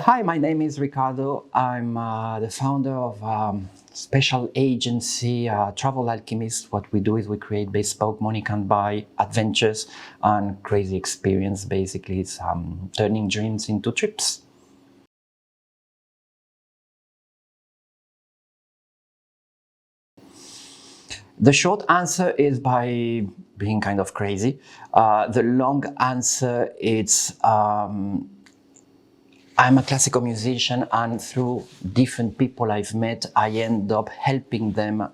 Hi, my name is Ricardo. I'm the founder of special agency, Travel Alchemist. What we do is we create bespoke, money can't buy adventures and crazy experience. Basically, it's turning dreams into trips. The short answer is by being kind of crazy. The long answer is I'm a classical musician, and through different people I've met, I end up helping them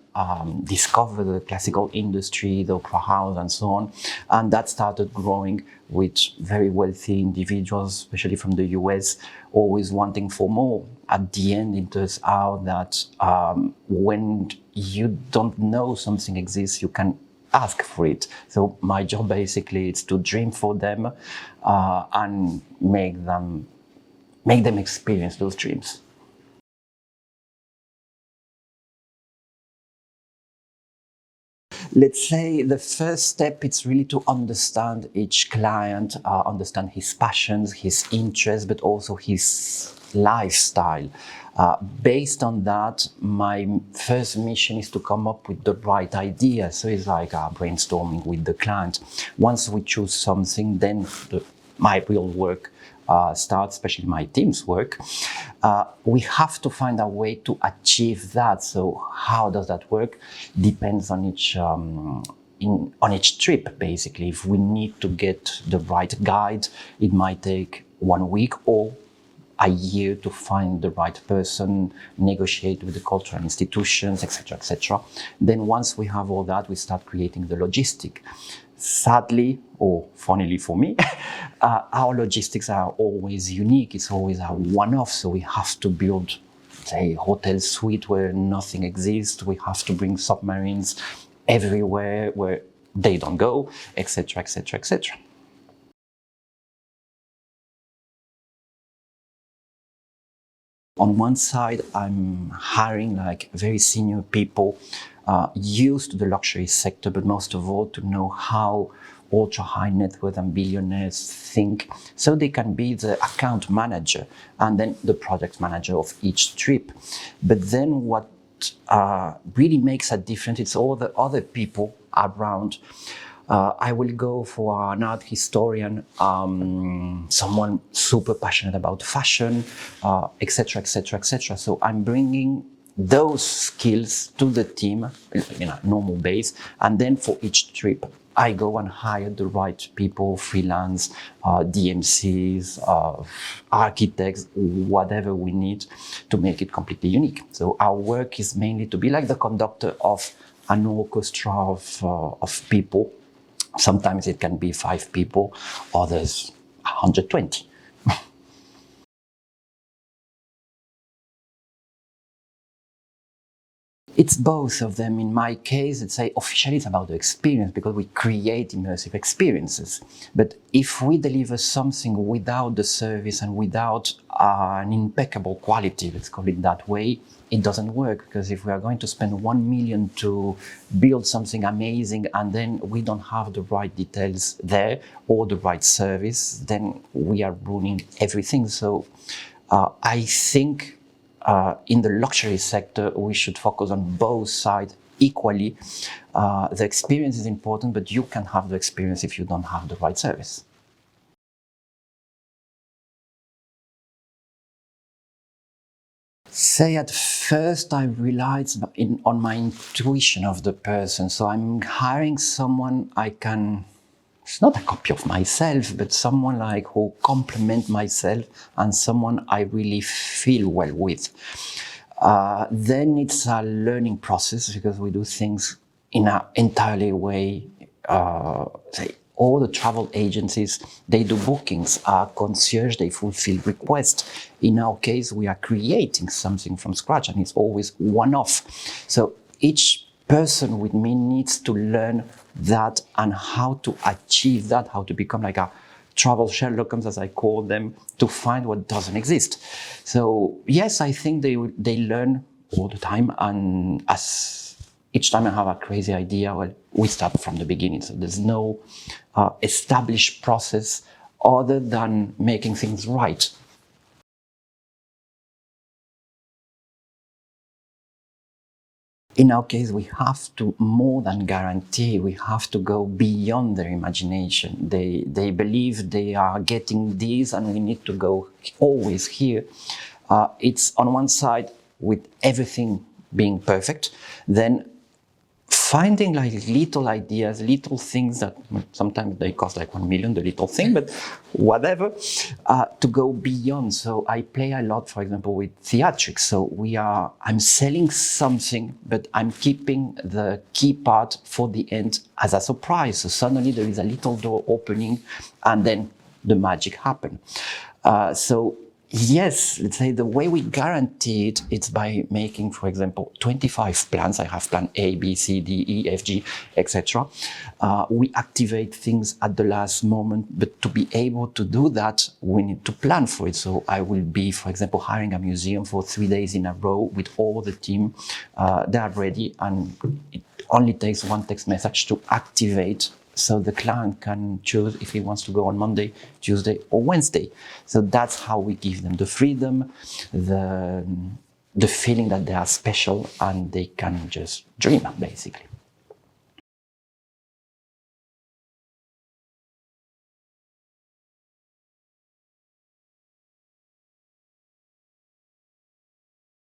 discover the classical industry, the opera house, and so on. And that started growing with very wealthy individuals, especially from the US, always wanting for more. At the end, it turns out that when you don't know something exists, you can ask for it. So my job basically is to dream for them and make them experience those dreams. Let's say the first step is really to understand each client, understand his passions, his interests, but also his lifestyle. Based on that, my first mission is to come up with the right idea. So it's like brainstorming with the client. Once we choose something, then my real work starts, especially my team's work. We have to find a way to achieve that. So how does that work? Depends on each trip, basically. If we need to get the right guide, it might take 1 week or a year to find the right person, negotiate with the cultural institutions, etc., etc. Then once we have all that, we start creating the logistic. Sadly, or funnily for me, our logistics are always unique. It's always a one-off. So we have to build, say, hotel suite where nothing exists. We have to bring submarines everywhere where they don't go, etc., etc., etc. On one side, I'm hiring like very senior people used to the luxury sector, but most of all to know how ultra high net worth and billionaires think, so they can be the account manager and then the project manager of each trip. But then what really makes a difference, it's all the other people around. I will go for an art historian, someone super passionate about fashion, etc., etc., etc. So I'm bringing those skills to the team in a normal base, and then for each trip, I go and hire the right people, freelance, DMCs, architects, whatever we need to make it completely unique. So our work is mainly to be like the conductor of an orchestra of people. Sometimes it can be 5 people, others 120. It's both of them. In my case, it's officially it's about the experience because we create immersive experiences. But if we deliver something without the service and without an impeccable quality, let's call it that way, it doesn't work. Because if we are going to spend 1 million to build something amazing and then we don't have the right details there or the right service, then we are ruining everything. So I think in the luxury sector, we should focus on both sides equally. The experience is important, but you can have the experience if you don't have the right service. Say at first I relied on my intuition of the person. So I'm hiring someone I can, it's not a copy of myself, but someone like who complement myself and someone I really feel well with. Then it's a learning process because we do things in an entirely way. Say all the travel agencies, they do bookings, concierge, they fulfill requests. In our case, we are creating something from scratch and it's always one-off. So each person with me needs to learn that and how to achieve that, how to become like a travel Sherlock Holmes, as I call them, to find what doesn't exist. So yes, I think they learn all the time, and as each time I have a crazy idea, well, we start from the beginning. So there's no established process other than making things right. In our case, we have to more than guarantee, we have to go beyond their imagination. They believe they are getting this and we need to go always here. It's on one side with everything being perfect, then finding like little ideas, little things that sometimes they cost like 1 million, the little thing, but whatever, to go beyond. So I play a lot, for example, with theatrics. So I'm selling something, but I'm keeping the key part for the end as a surprise. So suddenly there is a little door opening and then the magic happens. So yes, let's say the way we guarantee it, it's by making, for example, 25 plans. I have plan A, B, C, D, E, F, G, etc. We activate things at the last moment, but to be able to do that, we need to plan for it. So I will be, for example, hiring a museum for 3 days in a row with all the team. They are ready, and it only takes one text message to activate, so the client can choose if he wants to go on Monday, Tuesday, or Wednesday. So that's how we give them the freedom, the feeling that they are special and they can just dream, basically.